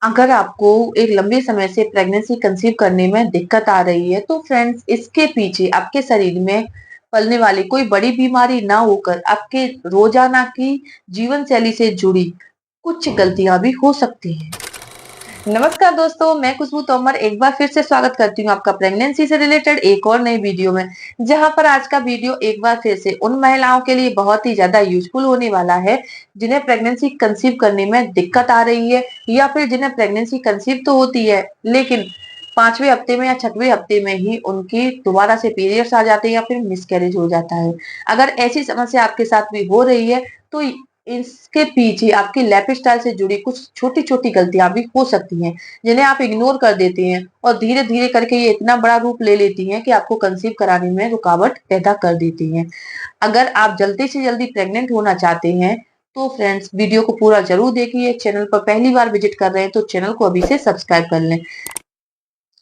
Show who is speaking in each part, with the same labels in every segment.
Speaker 1: अगर आपको एक लंबे समय से प्रेगनेंसी कंसीव करने में दिक्कत आ रही है, तो फ्रेंड्स इसके पीछे आपके शरीर में पलने वाली कोई बड़ी बीमारी ना होकर आपके रोजाना की जीवन शैली से जुड़ी कुछ गलतियां भी हो सकती हैं। नमस्कार दोस्तों, मैं खुशबू तोमर एक बार फिर से स्वागत करती हूँ आपका प्रेगनेंसी से रिलेटेड एक और नई वीडियो में। जहां पर आज का वीडियो एक बार फिर से उन महिलाओं के लिए बहुत ही ज्यादा यूजफुल होने वाला है जिन्हें प्रेगनेंसी कंसीव करने में दिक्कत आ रही है, या फिर जिन्हें प्रेगनेंसी कंसीव तो होती है लेकिन 5वें हफ्ते में या 6वें हफ्ते में ही उनकी दोबारा से पीरियड्स आ जाते हैं या फिर मिसकैरेज हो जाता है। अगर ऐसी समस्या आपके साथ भी हो रही है तो इसके पीछे आपकी लाइफस्टाइल से जुड़ी कुछ छोटी-छोटी गलतियां भी हो सकती हैं, जिन्हें आप इग्नोर कर देते हैं और धीरे-धीरे करके ये इतना बड़ा रूप ले लेती हैं कि आपको कंसीव कराने में रुकावट पैदा कर देती हैं। अगर आप जल्दी से जल्दी प्रेग्नेंट होना चाहते हैं, तो फ्रेंड्स वीडियो को पूरा जरूर देखिए। चैनल पर पहली बार विजिट कर रहे हैं तो चैनल को अभी से सब्सक्राइब कर लें।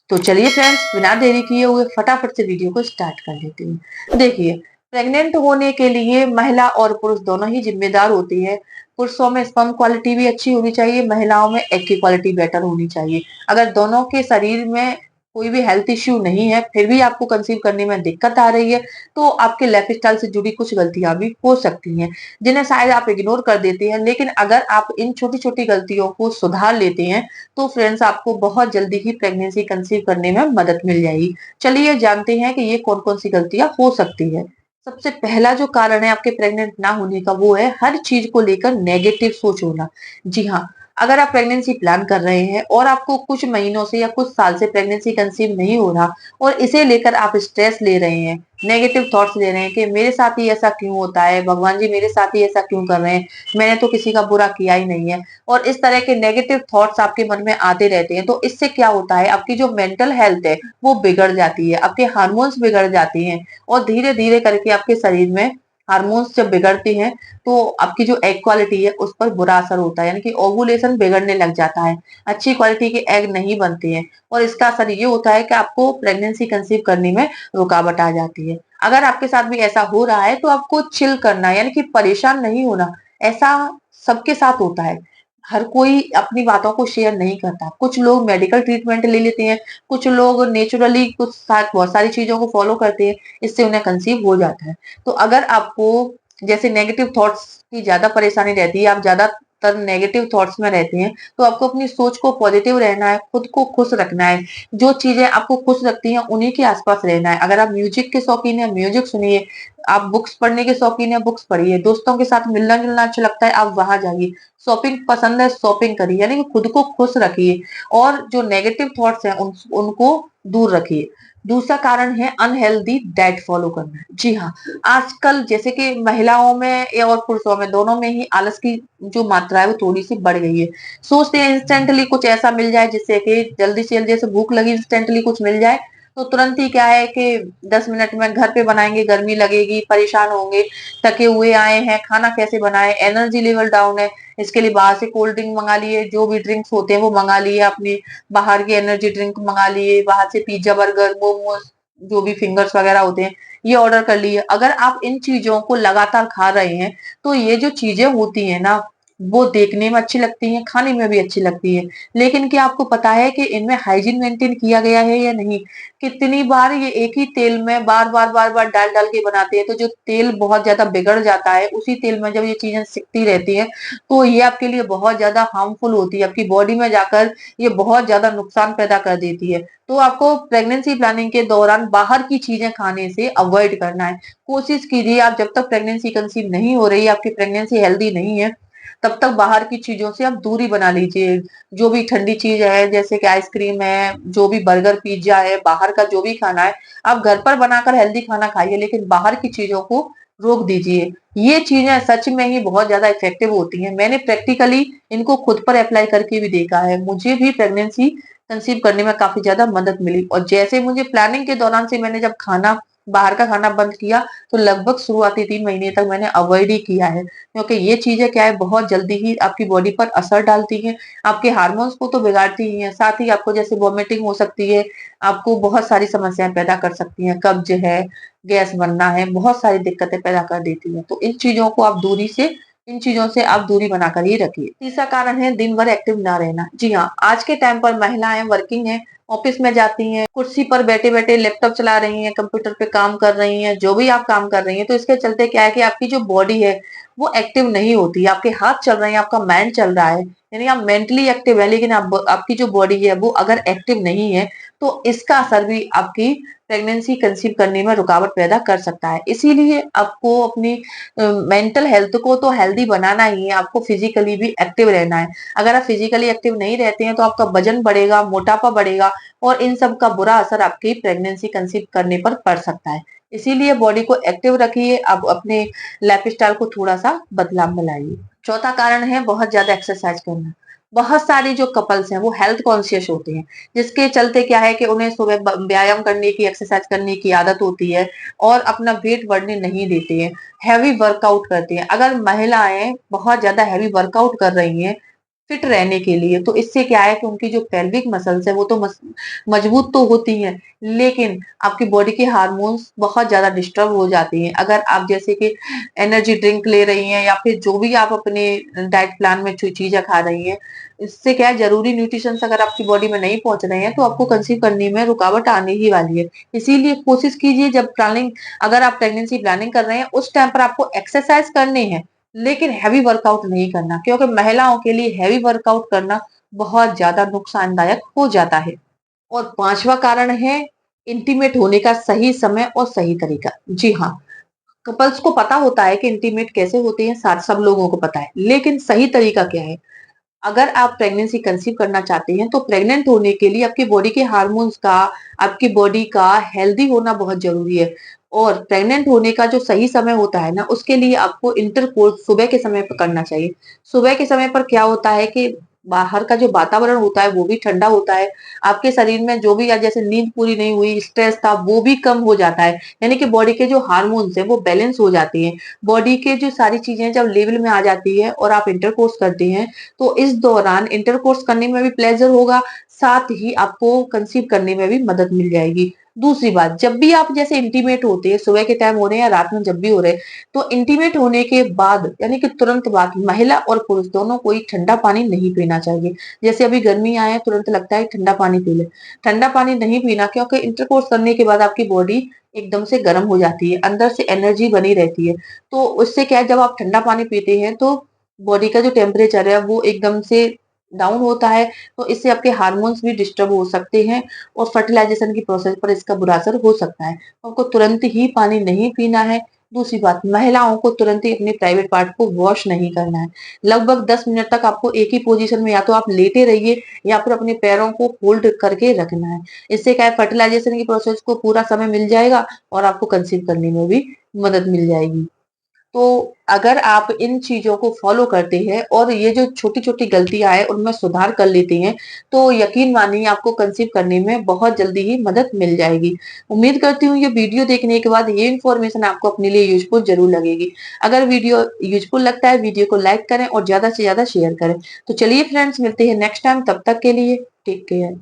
Speaker 1: तो चलिए फ्रेंड्स, बिना देरी किए हुए फटाफट से वीडियो को स्टार्ट कर लेते हैं। देखिए, प्रेग्नेंट होने के लिए महिला और पुरुष दोनों ही जिम्मेदार होते हैं। पुरुषों में स्पर्म क्वालिटी भी अच्छी होनी चाहिए, महिलाओं में एग की क्वालिटी बेटर होनी चाहिए। अगर दोनों के शरीर में कोई भी हेल्थ इश्यू नहीं है, फिर भी आपको कंसीव करने में दिक्कत आ रही है, तो आपके लाइफस्टाइल से जुड़ी कुछ गलतियां भी हो सकती हैं, जिन्हें शायद आप इग्नोर कर देते हैं। लेकिन अगर आप इन छोटी छोटी गलतियों को सुधार लेते हैं, तो फ्रेंड्स आपको बहुत जल्दी ही प्रेगनेंसी कंसीव करने में मदद मिल जाएगी। चलिए जानते हैं कि ये कौन-कौन सी गलतियां हो सकती है। सबसे पहला जो कारण है आपके प्रेग्नेंट ना होने का, वो है हर चीज को लेकर नेगेटिव सोच होना। जी हाँ, अगर आप प्रेगनेंसी प्लान कर रहे हैं और आपको कुछ महीनों से या कुछ साल से प्रेगनेंसी कंसीव नहीं हो रहा और इसे लेकर आप स्ट्रेस ले रहे हैं, नेगेटिव थॉट्स ले रहे हैं कि मेरे साथ ही ऐसा क्यों होता है, भगवान जी मेरे साथ ही ऐसा क्यों कर रहे हैं, मैंने तो किसी का बुरा किया ही नहीं है, और इस तरह के नेगेटिव थॉट्स आपके मन में आते रहते हैं, तो इससे क्या होता है, आपकी जो मेंटल हेल्थ है वो बिगड़ जाती है, आपके हार्मोन्स बिगड़ जाती हैं और धीरे धीरे करके आपके शरीर में हार्मोन्स जब बिगड़ते हैं तो आपकी जो एग क्वालिटी है उस पर बुरा असर होता है, यानी कि ओवुलेशन बिगड़ने लग जाता है, अच्छी क्वालिटी के एग नहीं बनते हैं और इसका असर ये होता है कि आपको प्रेगनेंसी कंसीव करने में रुकावट आ जाती है। अगर आपके साथ भी ऐसा हो रहा है तो आपको चिल करना है, यानी कि परेशान नहीं होना। ऐसा सबके साथ होता है, हर कोई अपनी बातों को शेयर नहीं करता। कुछ लोग मेडिकल ट्रीटमेंट ले लेते हैं, कुछ लोग नेचुरली कुछ बहुत सारी चीजों को फॉलो करते हैं, इससे उन्हें कंसीव हो जाता है। तो अगर आपको जैसे नेगेटिव थॉट्स की ज्यादा परेशानी रहती है, आप ज्यादातर नेगेटिव थॉट्स में रहते हैं, तो आपको अपनी सोच को पॉजिटिव रहना है, खुद को खुश रखना है। जो चीजें आपको खुश रखती हैं उन्हीं के आसपास रहना है। अगर आप म्यूजिक के शौकीन है, म्यूजिक सुनिए। आप बुक्स पढ़ने के शौकीन है, बुक्स पढ़िए। दोस्तों के साथ मिलना जुलना अच्छा लगता है, आप वहां जाइए। शॉपिंग पसंद है, शॉपिंग करिए, यानी कि खुद को खुश रखिए और जो नेगेटिव थॉट्स हैं उनको दूर रखिए। दूसरा कारण है अनहेल्दी डाइट फॉलो करना। जी हाँ, आजकल जैसे कि महिलाओं में या और पुरुषों में दोनों में ही आलस की जो मात्रा है वो थोड़ी सी बढ़ गई है। सोचते हैं इंस्टेंटली कुछ ऐसा मिल जाए जिससे कि जल्दी से जल्दी, जैसे भूख लगी इंस्टेंटली कुछ मिल जाए, तो तुरंत ही क्या है कि 10 मिनट में घर पे बनाएंगे, गर्मी लगेगी, परेशान होंगे, थके हुए आए हैं, खाना कैसे बनाए, एनर्जी लेवल डाउन है, इसके लिए बाहर से कोल्ड ड्रिंक मंगा लिए, जो भी ड्रिंक्स होते हैं वो मंगा लिए, अपनी बाहर की एनर्जी ड्रिंक मंगा लिए, बाहर से पिज्जा बर्गर मोमोज जो भी फिंगर्स वगैरह होते हैं ये ऑर्डर कर लिए। अगर आप इन चीजों को लगातार खा रहे हैं तो ये जो चीजें होती है ना, वो देखने में अच्छी लगती हैं, खाने में भी अच्छी लगती है, लेकिन क्या आपको पता है कि इनमें हाइजीन मेंटेन किया गया है या नहीं? कितनी बार ये एक ही तेल में बार बार डाल डाल के बनाते हैं, तो जो तेल बहुत ज्यादा बिगड़ जाता है, उसी तेल में जब ये चीजें सिकती रहती हैं तो ये आपके लिए बहुत ज्यादा हार्मफुल होती है, आपकी बॉडी में जाकर ये बहुत ज्यादा नुकसान पैदा कर देती है। तो आपको प्रेगनेंसी प्लानिंग के दौरान बाहर की चीजें खाने से अवॉइड करना है। कोशिश कीजिए, आप जब तक प्रेगनेंसी कंसीव नहीं हो रही, आपकी प्रेगनेंसी हेल्दी नहीं है, तब तक बाहर की चीजों से आप दूरी बना लीजिए। जो भी ठंडी चीज है जैसे कि आइसक्रीम है, जो भी बर्गर पिज्जा है, बाहर का जो भी खाना है, आप घर पर बनाकर हेल्दी खाना खाइए, लेकिन बाहर की चीजों को रोक दीजिए। ये चीजें सच में ही बहुत ज्यादा इफेक्टिव होती हैं। मैंने प्रैक्टिकली इनको खुद पर अप्लाई करके भी देखा है। मुझे भी प्रेगनेंसी कंसीव करने में काफी ज्यादा मदद मिली, और जैसे मुझे प्लानिंग के दौरान से मैंने जब खाना बाहर का खाना बंद किया, तो लगभग शुरुआती 3 महीने तक मैंने अवॉइड ही किया है, क्योंकि ये चीजें क्या है, बहुत जल्दी ही आपकी बॉडी पर असर डालती हैं, आपके हार्मोन्स को तो बिगाड़ती ही हैं, साथ ही आपको जैसे वॉमिटिंग हो सकती है, आपको बहुत सारी समस्याएं पैदा कर सकती हैं, कब्ज है, गैस बनना है, बहुत सारी दिक्कतें पैदा कर देती हैं। तो इन चीजों को आप दूरी से इन चीजों से आप दूरी बनाकर ही रखिए। तीसरा कारण है दिन भर एक्टिव ना रहना। जी हाँ, आज के टाइम पर महिलाएं वर्किंग है, ऑफिस में जाती हैं, कुर्सी पर बैठे बैठे लैपटॉप चला रही हैं, कंप्यूटर पे काम कर रही हैं, जो भी आप काम कर रही हैं, तो इसके चलते क्या है कि आपकी जो बॉडी है वो एक्टिव नहीं होती। आपके हाथ चल रहे हैं, आपका माइंड चल रहा है, यानी आप मेंटली एक्टिव है, लेकिन आपकी जो बॉडी है वो अगर एक्टिव नहीं है तो इसका असर भी आपकी प्रेगनेंसी कंसीव करने में रुकावट पैदा कर सकता है। इसीलिए आपको अपनी मेंटल हेल्थ को तो हेल्दी बनाना ही है, आपको फिजिकली भी एक्टिव रहना है। अगर आप फिजिकली एक्टिव नहीं रहते हैं तो आपका वजन बढ़ेगा, मोटापा बढ़ेगा और इन सब का बुरा असर आपकी प्रेगनेंसी कंसीव करने पर पड़ सकता है। इसीलिए बॉडी को एक्टिव रखिए, आप अपने लाइफस्टाइल को थोड़ा सा बदलाव में लाइए। चौथा कारण है बहुत ज्यादा एक्सरसाइज करना। बहुत सारी जो कपल्स हैं वो हेल्थ कॉन्शियस होते हैं, जिसके चलते क्या है कि उन्हें सुबह व्यायाम करने की, एक्सरसाइज करने की आदत होती है और अपना वेट बढ़ने नहीं देते हैं, हैवी वर्कआउट करते हैं। अगर महिलाएं बहुत ज्यादा हैवी वर्कआउट कर रही हैं फिट रहने के लिए, तो इससे क्या है कि उनकी जो पेल्विक मसल्स है वो तो मजबूत तो होती हैं, लेकिन आपकी बॉडी के हार्मोन्स बहुत ज्यादा डिस्टर्ब हो जाती हैं। अगर आप जैसे कि एनर्जी ड्रिंक ले रही हैं या फिर जो भी आप अपने डाइट प्लान में चीजें खा रही हैं, इससे क्या है जरूरी न्यूट्रिशन अगर आपकी बॉडी में नहीं पहुंच रहे हैं तो आपको कंसीव करने में रुकावट आने ही वाली है। इसीलिए कोशिश कीजिए जब प्लानिंग, अगर आप प्रेगनेंसी प्लानिंग कर रहे हैं उस टाइम पर आपको एक्सरसाइज करने हैं, लेकिन हैवी वर्कआउट नहीं करना, क्योंकि महिलाओं के लिए हैवी वर्कआउट करना बहुत ज्यादा नुकसानदायक हो जाता है। और पांचवा कारण है इंटीमेट होने का सही समय और सही तरीका। जी हाँ, कपल्स को पता होता है कि इंटीमेट कैसे होते हैं, साथ सब लोगों को पता है, लेकिन सही तरीका क्या है? अगर आप प्रेगनेंसी कंसीव करना चाहते हैं तो प्रेग्नेंट होने के लिए आपकी बॉडी के हार्मोन्स का, आपकी बॉडी का हेल्दी होना बहुत जरूरी है। और प्रेग्नेंट होने का जो सही समय होता है ना, उसके लिए आपको इंटरकोर्स सुबह के समय पर करना चाहिए। सुबह के समय पर क्या होता है कि बाहर का जो वातावरण होता है वो भी ठंडा होता है, आपके शरीर में जो भी, या जैसे नींद पूरी नहीं हुई, स्ट्रेस था, वो भी कम हो जाता है, यानी कि बॉडी के जो हार्मोन्स है वो बैलेंस हो जाती है। बॉडी के जो सारी चीजें जब लेवल में आ जाती है और आप इंटरकोर्स करते हैं तो इस दौरान इंटरकोर्स करने में भी प्लेजर होगा, साथ ही आपको कंसीव करने में भी मदद मिल जाएगी। दूसरी बात, जब भी आप जैसे इंटीमेट होते हैं, सुबह के टाइम हो रहे हैं या रात में जब भी हो रहे हैं, तो इंटीमेट होने के बाद यानी कि तुरंत बाद महिला और पुरुष दोनों को ही ठंडा पानी नहीं पीना चाहिए। जैसे अभी गर्मी आए तुरंत लगता है ठंडा पानी पी ले, ठंडा पानी नहीं पीना, क्योंकि इंटरकोर्स करने के बाद आपकी बॉडी एकदम से गर्म हो जाती है, अंदर से एनर्जी बनी रहती है। तो उससे क्या है, जब आप ठंडा पानी पीते हैं तो बॉडी का जो टेम्परेचर है वो एकदम से डाउन होता है, तो इससे आपके हार्मोन्स भी डिस्टर्ब हो सकते हैं और फर्टिलाइजेशन की प्रोसेस पर इसका बुरा असर हो सकता है। तो आपको तुरंत ही पानी नहीं पीना है। दूसरी बात, महिलाओं को तुरंत ही अपने प्राइवेट पार्ट को वॉश नहीं करना है। लगभग 10 मिनट तक आपको एक ही पोजीशन में या तो आप लेटे रहिए या फिर अपने पैरों को फोल्ड करके रखना है। इससे क्या है, फर्टिलाइजेशन की प्रोसेस को पूरा समय मिल जाएगा और आपको कंसीव करने में भी मदद मिल जाएगी। तो अगर आप इन चीजों को फॉलो करते हैं और ये जो छोटी-छोटी गलतियां हैं उनमें सुधार कर लेते हैं, तो यकीन मानिए आपको कंसीव करने में बहुत जल्दी ही मदद मिल जाएगी। उम्मीद करती हूँ ये वीडियो देखने के बाद ये इन्फॉर्मेशन आपको अपने लिए यूजफुल जरूर लगेगी। अगर वीडियो यूजफुल लगता है, वीडियो को लाइक करें और ज्यादा से ज्यादा शेयर करें। तो चलिए फ्रेंड्स, मिलते हैं नेक्स्ट टाइम, तब तक के लिए टेक केयर।